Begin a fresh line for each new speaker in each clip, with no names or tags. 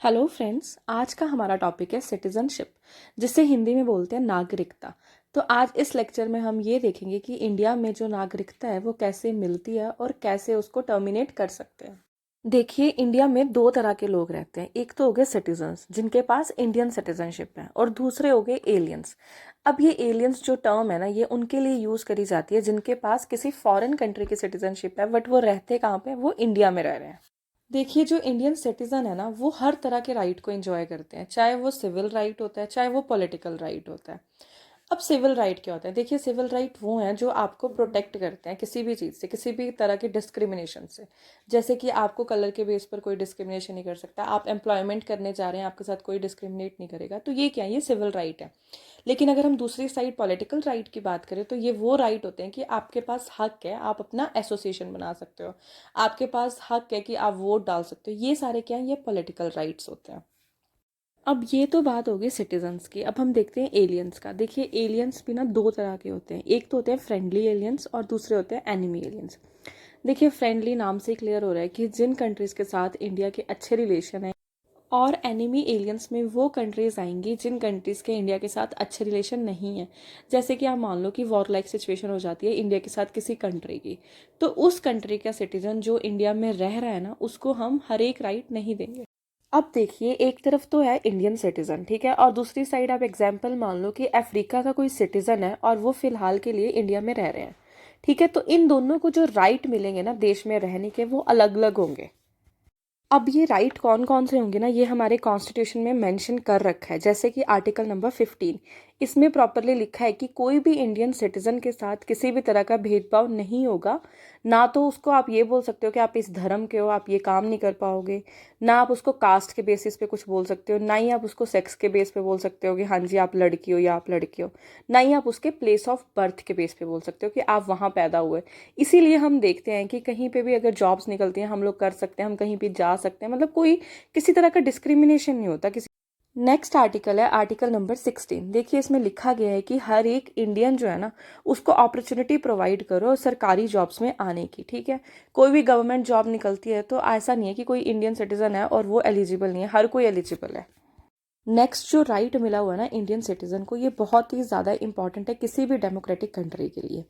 Hello friends, आज का हमारा टॉपिक है सिटीजनशिप, जिसे हिंदी में बोलते हैं नागरिकता। तो आज इस लेक्चर में हम ये देखेंगे कि इंडिया में जो नागरिकता है वो कैसे मिलती है और कैसे उसको टर्मिनेट कर सकते हैं। देखिए, इंडिया में दो तरह के लोग रहते हैं। एक तो हो गए सिटीजन्स जिनके पास इंडियन सिटीजनशिप है, और दूसरे हो गए एलियंस। अब ये एलियंस जो टर्म है ना, ये उनके लिए यूज करी जाती है जिनके पास किसी फॉरेन कंट्री की सिटीजनशिप है, बट वो रहते कहाँ पे, वो इंडिया में रह रहे हैं। देखिए, जो इंडियन सिटीजन है ना, वो हर तरह के राइट को एंजॉय करते हैं, चाहे वो सिविल राइट होता है, चाहे वो पॉलिटिकल राइट होता है। अब सिविल राइट क्या होता है? देखिए, सिविल राइट वो हैं जो आपको प्रोटेक्ट करते हैं किसी भी चीज़ से, किसी भी तरह के डिस्क्रिमिनेशन से। जैसे कि आपको कलर के बेस पर कोई डिस्क्रिमिनेशन नहीं कर सकता, आप एम्प्लॉयमेंट करने जा रहे हैं, आपके साथ कोई डिस्क्रिमिनेट नहीं करेगा। तो ये क्या है? ये सिविल राइट है। लेकिन अगर हम दूसरी साइड पॉलिटिकल राइट की बात करें, तो ये वो राइट होते हैं कि आपके पास हक है, आप अपना एसोसिएशन बना सकते हो, आपके पास हक है कि आप वोट डाल सकते हो। ये सारे क्या हैं? ये पॉलिटिकल राइट्स होते हैं। अब ये तो बात होगी सिटीजन्स की। अब हम देखते हैं एलियंस का। देखिए, एलियंस भी ना दो तरह के होते हैं। एक तो होते हैं फ्रेंडली एलियंस और दूसरे होते हैं एनिमी एलियंस। देखिए, फ्रेंडली नाम से क्लियर हो रहा है कि जिन कंट्रीज़ के साथ इंडिया के अच्छे रिलेशन है, और एनिमी एलियंस में वो कंट्रीज़ आएंगी जिन कंट्रीज़ के इंडिया के साथ अच्छे रिलेशन नहीं है। जैसे कि आप मान लो कि वॉर लाइक सिचुएशन हो जाती है इंडिया के साथ किसी कंट्री की, तो उस कंट्री का सिटीजन जो इंडिया में रह रहा है ना, उसको हम हर एक राइट नहीं देंगे। अब देखिए, एक तरफ तो है इंडियन सिटीजन, ठीक है, और दूसरी साइड आप एग्जाम्पल मान लो कि अफ्रीका का कोई सिटीजन है और वो फिलहाल के लिए इंडिया में रह रहे हैं। ठीक है, तो इन दोनों को जो राइट मिलेंगे ना देश में रहने के, वो अलग अलग होंगे। अब ये राइट कौन कौन से होंगे ना, ये हमारे कॉन्स्टिट्यूशन में मेंशन कर रखा है। जैसे कि आर्टिकल नंबर 15, इसमें प्रॉपरली लिखा है कि कोई भी इंडियन सिटीजन के साथ किसी भी तरह का भेदभाव नहीं होगा। ना तो उसको आप ये बोल सकते हो कि आप इस धर्म के हो, आप ये काम नहीं कर पाओगे। ना आप उसको कास्ट के बेसिस पे कुछ बोल सकते हो, ना ही आप उसको सेक्स के बेस पे बोल सकते हो कि हाँ जी आप लड़की हो या आप लड़के हो। ना ही आप उसके प्लेस ऑफ बर्थ के बेस पे बोल सकते हो कि आप वहाँ पैदा हुए। इसीलिए हम देखते हैं कि कहीं पे भी अगर जॉब्स निकलती हैं, हम लोग कर सकते हैं, हम कहीं भी जा सकते हैं, मतलब कोई किसी तरह का डिस्क्रिमिनेशन नहीं होता किसी। नेक्स्ट आर्टिकल है आर्टिकल नंबर 16। देखिए, इसमें लिखा गया है कि हर एक इंडियन जो है ना, उसको अपॉर्चुनिटी प्रोवाइड करो सरकारी जॉब्स में आने की। ठीक है, कोई भी गवर्नमेंट जॉब निकलती है तो ऐसा नहीं है कि कोई इंडियन सिटीजन है और वो एलिजिबल नहीं है, हर कोई एलिजिबल है। नेक्स्ट जो राइट मिला हुआ है ना इंडियन सिटीजन को, ये बहुत ही ज़्यादा इंपॉर्टेंट है किसी भी डेमोक्रेटिक कंट्री के लिए,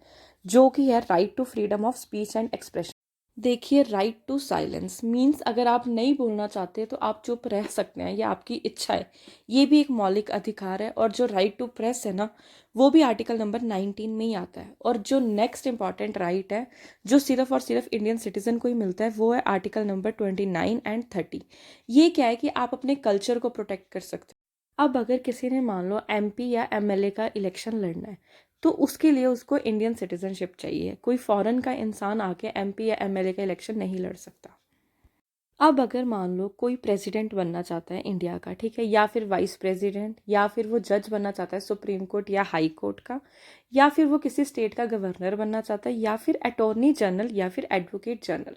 जो कि है right to freedom of speech and expression. देखिए, राइट टू साइलेंस मीन्स अगर आप नहीं बोलना चाहते तो आप चुप रह सकते हैं, ये आपकी इच्छा है। ये भी एक मौलिक अधिकार है। और जो राइट टू प्रेस है ना, वो भी आर्टिकल नंबर 19 में ही आता है। और जो नेक्स्ट इंपॉर्टेंट राइट है, जो सिर्फ और सिर्फ इंडियन सिटीजन को ही मिलता है, वो है आर्टिकल नंबर 29 एंड 30। ये क्या है कि आप अपने कल्चर को प्रोटेक्ट कर सकते हो। अब अगर किसी ने मान लो एमपी या एमएलए का इलेक्शन लड़ना है, तो उसके लिए उसको इंडियन सिटीजनशिप चाहिए। कोई फॉरेन का इंसान आके एमपी या एमएलए का इलेक्शन नहीं लड़ सकता। अब अगर मान लो कोई प्रेसिडेंट बनना चाहता है इंडिया का, ठीक है, या फिर वाइस प्रेसिडेंट, या फिर वो जज बनना चाहता है सुप्रीम कोर्ट या हाई कोर्ट का, या फिर वो किसी स्टेट का गवर्नर बनना चाहता है, या फिर अटॉर्नी जनरल, या फिर एडवोकेट जनरल,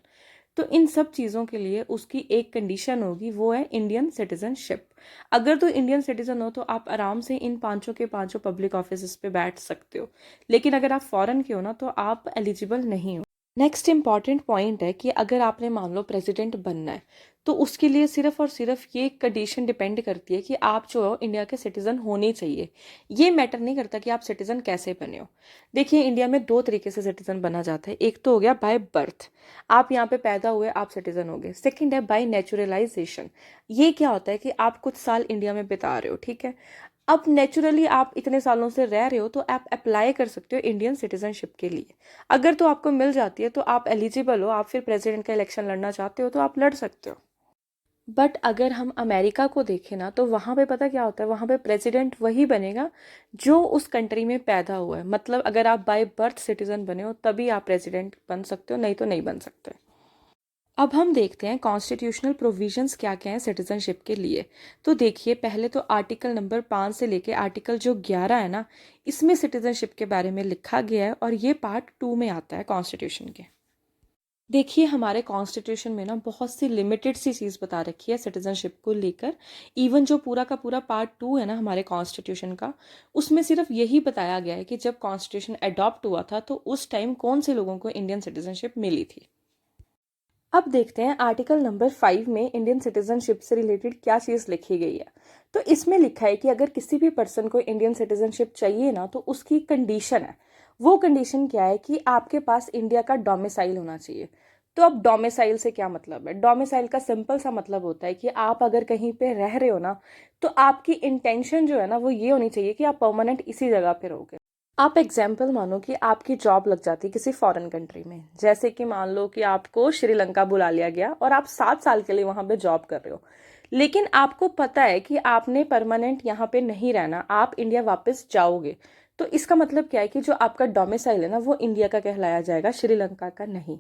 तो इन सब चीज़ों के लिए उसकी एक कंडीशन होगी, वो है इंडियन सिटीजनशिप। अगर तो इंडियन सिटीजन हो तो आप आराम से इन पांचों के पांचों पब्लिक ऑफिस पे बैठ सकते हो। लेकिन अगर आप फॉरेन के हो ना, तो आप एलिजिबल नहीं हो। नेक्स्ट इंपॉर्टेंट पॉइंट है कि अगर आपने मान लो प्रेसिडेंट बनना है, तो उसके लिए सिर्फ और सिर्फ ये कंडीशन डिपेंड करती है कि आप जो हो इंडिया के सिटीजन होने चाहिए। ये मैटर नहीं करता कि आप सिटीजन कैसे बने हो। देखिए, इंडिया में दो तरीके से सिटीजन बना जाता है। एक तो हो गया बाय बर्थ, आप यहाँ पे पैदा हुए, आप सिटीजन हो गए। सेकेंड है बाय नेचुरलाइजेशन। ये क्या होता है कि आप कुछ साल इंडिया में बिता रहे हो, ठीक है, अब नेचुरली आप इतने सालों से रह रहे हो, तो आप अप्लाई कर सकते हो इंडियन सिटीजनशिप के लिए। अगर तो आपको मिल जाती है तो आप एलिजिबल हो, आप फिर प्रेसिडेंट का इलेक्शन लड़ना चाहते हो तो आप लड़ सकते हो। बट अगर हम अमेरिका को देखें ना, तो वहाँ पे पता क्या होता है, वहाँ पे प्रेसिडेंट वही बनेगा जो उस कंट्री में पैदा हुआ है। मतलब अगर आप बाय बर्थ सिटीजन बने हो तभी आप प्रेसिडेंट बन सकते हो, नहीं तो नहीं बन सकते। अब हम देखते हैं कॉन्स्टिट्यूशनल प्रोविजंस क्या क्या हैं सिटीजनशिप के लिए। तो देखिए, पहले तो आर्टिकल नंबर 5 से लेके आर्टिकल जो 11 है ना, इसमें सिटीजनशिप के बारे में लिखा गया है, और ये पार्ट 2 में आता है कॉन्स्टिट्यूशन के। देखिए, हमारे कॉन्स्टिट्यूशन में ना बहुत सी लिमिटेड सी चीज़ बता रखी है सिटीजनशिप को लेकर। इवन जो पूरा का पूरा पार्ट 2 है ना हमारे कॉन्स्टिट्यूशन का, उसमें सिर्फ यही बताया गया है कि जब कॉन्स्टिट्यूशन अडॉप्ट हुआ था तो उस टाइम कौन से लोगों को इंडियन सिटीजनशिप मिली थी। अब देखते हैं आर्टिकल नंबर 5 में इंडियन सिटीजनशिप से रिलेटेड क्या चीज़ लिखी गई है। तो इसमें लिखा है कि अगर किसी भी पर्सन को इंडियन सिटीजनशिप चाहिए ना, तो उसकी कंडीशन है। वो कंडीशन क्या है कि आपके पास इंडिया का डोमिसाइल होना चाहिए। तो अब डोमिसाइल से क्या मतलब है? डोमिसाइल का सिंपल सा मतलब होता है कि आप अगर कहीं पे रह रहे हो ना, तो आपकी इंटेंशन जो है ना वो ये होनी चाहिए कि आप परमानेंट इसी जगह पे रहोगे। आप एग्जाम्पल मानो कि आपकी जॉब लग जाती है किसी फॉरेन कंट्री में, जैसे कि मान लो कि आपको श्रीलंका बुला लिया गया और आप 7 साल के लिए वहां पे जॉब कर रहे हो। लेकिन आपको पता है कि आपने परमानेंट यहाँ पे नहीं रहना, आप इंडिया वापस जाओगे। तो इसका मतलब क्या है कि जो आपका डोमिसाइल है ना वो इंडिया का कहलाया जाएगा, श्रीलंका का नहीं।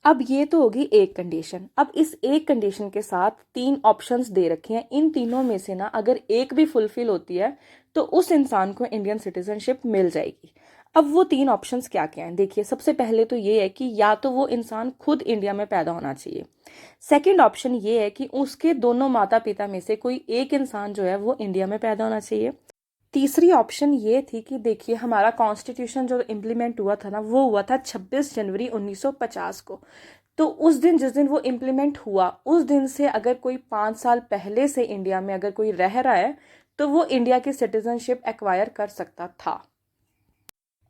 अब ये तो होगी एक कंडीशन। अब इस एक कंडीशन के साथ 3 ऑप्शंस दे रखे हैं। इन तीनों में से ना अगर एक भी फुलफिल होती है तो उस इंसान को इंडियन सिटीजनशिप मिल जाएगी। अब वो 3 ऑप्शंस क्या क्या हैं देखिए। सबसे पहले तो ये है कि या तो वो इंसान खुद इंडिया में पैदा होना चाहिए। सेकंड ऑप्शन ये है कि उसके दोनों माता पिता में से कोई एक इंसान जो है वो इंडिया में पैदा होना चाहिए। तीसरी ऑप्शन ये थी कि देखिए हमारा कॉन्स्टिट्यूशन जो इम्प्लीमेंट हुआ था ना वो हुआ था 26 जनवरी 1950 को। तो उस दिन, जिस दिन वो इम्प्लीमेंट हुआ, उस दिन से अगर कोई 5 साल पहले से इंडिया में अगर कोई रह रहा है तो वो इंडिया की सिटीजनशिप एक्वायर कर सकता था।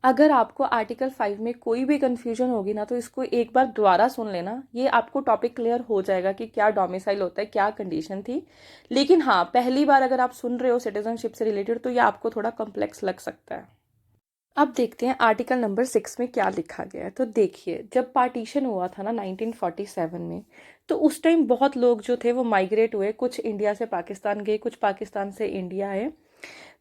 अगर आपको आर्टिकल 5 में कोई भी कंफ्यूजन होगी ना तो इसको एक बार दोबारा सुन लेना, ये आपको टॉपिक क्लियर हो जाएगा कि क्या डोमिसाइल होता है, क्या कंडीशन थी। लेकिन हाँ, पहली बार अगर आप सुन रहे हो सिटीजनशिप से रिलेटेड तो ये आपको थोड़ा कॉम्प्लेक्स लग सकता है। अब देखते हैं आर्टिकल नंबर 6 में क्या लिखा गया है। तो देखिए, जब पार्टीशन हुआ था ना 1947 में, तो उस टाइम बहुत लोग जो थे वो माइग्रेट हुए। कुछ इंडिया से पाकिस्तान गए, कुछ पाकिस्तान से इंडिया आए।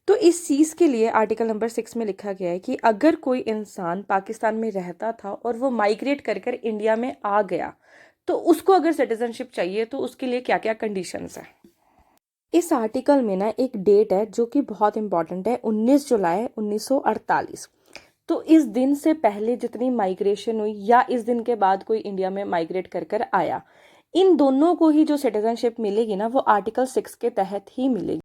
तो इस चीज़ के लिए आर्टिकल नंबर 6 में लिखा गया है कि अगर कोई इंसान पाकिस्तान में रहता था और वो माइग्रेट कर कर इंडिया में आ गया, तो उसको अगर सिटीजनशिप चाहिए तो उसके लिए क्या क्या कंडीशंस हैं। इस आर्टिकल में ना एक डेट है जो कि बहुत इंपॉर्टेंट है, 19 जुलाई 1948। तो इस दिन से पहले जितनी माइग्रेशन हुई या इस दिन के बाद कोई इंडिया में माइग्रेट कर कर आया, इन दोनों को ही जो सिटीजनशिप मिलेगी ना वो आर्टिकल 6 के तहत ही मिलेगी।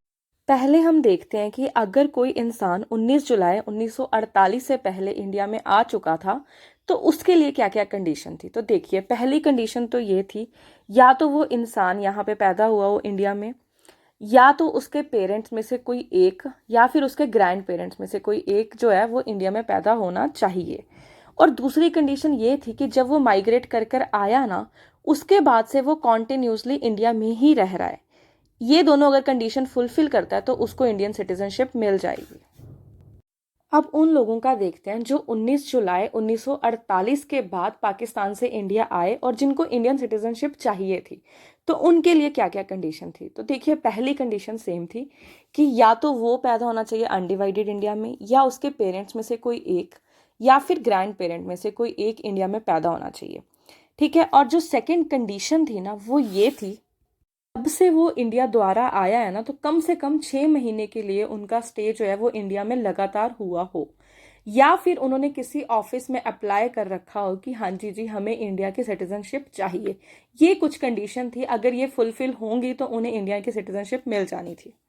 पहले हम देखते हैं कि अगर कोई इंसान 19 जुलाई 1948 से पहले इंडिया में आ चुका था तो उसके लिए क्या क्या कंडीशन थी। तो देखिए, पहली कंडीशन तो ये थी, या तो वो इंसान यहाँ पे पैदा हुआ हो इंडिया में, या तो उसके पेरेंट्स में से कोई एक, या फिर उसके ग्रैंड पेरेंट्स में से कोई एक जो है वो इंडिया में पैदा होना चाहिए। और दूसरी कंडीशन ये थी कि जब वो माइग्रेट कर कर आया ना, उसके बाद से वो कॉन्टिन्यूसली इंडिया में ही रह रहा है। ये दोनों अगर कंडीशन फुलफिल करता है तो उसको इंडियन सिटीजनशिप मिल जाएगी। अब उन लोगों का देखते हैं जो 19 जुलाई 1948 के बाद पाकिस्तान से इंडिया आए और जिनको इंडियन सिटीजनशिप चाहिए थी। तो उनके लिए क्या क्या कंडीशन थी। तो देखिए, पहली कंडीशन सेम थी कि या तो वो पैदा होना चाहिए अनडिवाइडेड इंडिया में, या उसके पेरेंट्स में से कोई एक, या फिर ग्रैंड पेरेंट में से कोई एक इंडिया में पैदा होना चाहिए। ठीक है। और जो सेकेंड कंडीशन थी ना वो ये थी, जब से वो इंडिया द्वारा आया है ना तो कम से कम 6 महीने के लिए उनका स्टे जो है वो इंडिया में लगातार हुआ हो, या फिर उन्होंने किसी ऑफिस में अप्लाई कर रखा हो कि हाँ जी जी हमें इंडिया की सिटीजनशिप चाहिए। ये कुछ कंडीशन थी, अगर ये फुलफिल होंगी तो उन्हें इंडिया की सिटीजनशिप मिल जानी थी।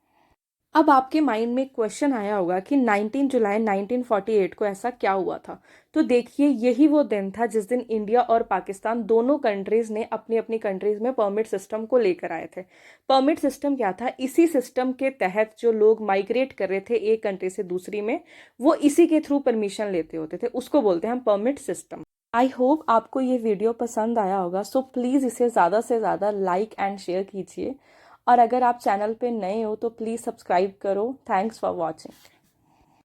अब आपके माइंड में क्वेश्चन आया होगा कि 19 जुलाई 1948 को ऐसा क्या हुआ था। तो देखिए, यही वो दिन था जिस दिन इंडिया और पाकिस्तान दोनों कंट्रीज ने अपनी अपनी कंट्रीज में परमिट सिस्टम को लेकर आए थे। परमिट सिस्टम क्या था? इसी सिस्टम के तहत जो लोग माइग्रेट कर रहे थे एक कंट्री से दूसरी में, वो इसी के थ्रू परमिशन लेते होते थे। उसको बोलते हैं हम परमिट सिस्टम। आई होप आपको ये वीडियो पसंद आया होगा। सो प्लीज़ इसे ज़्यादा से ज़्यादा लाइक एंड शेयर कीजिए। और अगर आप चैनल पे नए हो तो प्लीज़ सब्सक्राइब करो। Thanks for watching.